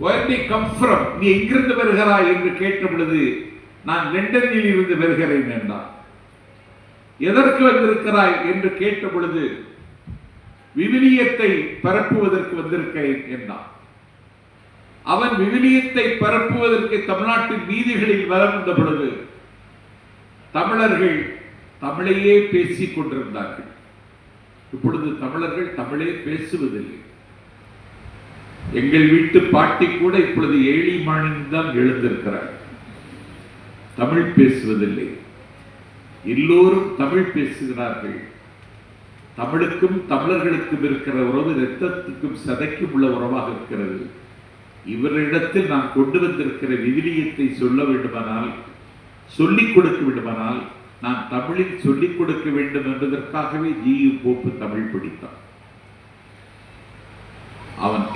where do you come from? நீ எங்கிருந்து வருகிறாய் என்று கேட்ட பொழுது நான் லண்டனில் இருந்து வருகிறேன் என்றான். எதற்கு வந்திருக்கிறாய் என்று கேட்ட பொழுது விவிலியத்தை பரப்புவதற்கு வந்திருக்கிறேன் என்றான். அவன் விவிலியத்தை பரப்புவதற்கு தமிழ்நாட்டின் வீதிகளில் வளர்ந்த பொழுது தமிழர்கள் தமிழையே பேசிக் கொண்டிருந்தார்கள். இப்பொழுது தமிழர்கள் தமிழே பேசுவதில்லை. எங்கள் வீட்டு பாட்டி கூட இப்பொழுது ஏழி மாநிலம் எழுந்திருக்கிறார். தமிழ் பேசுவதில்லை. எல்லோரும் தமிழ் பேசுகிறார்கள். தமிழுக்கும் தமிழர்களுக்கும் இருக்கிற உறவு இரத்தத்துக்கும் சதைக்கும் உள்ள உறவாக இருக்கிறது. இவரிடத்தில் நான் கொண்டு வந்திருக்கிற விவிலியத்தை சொல்ல வேண்டுமானால், சொல்லிக் கொடுக்க வேண்டுமானால் நான் தமிழில் சொல்லிக் கொடுக்க வேண்டும் என்பதற்காகவே ஜி.யு. போப் தமிழ் படித்தான். அவன்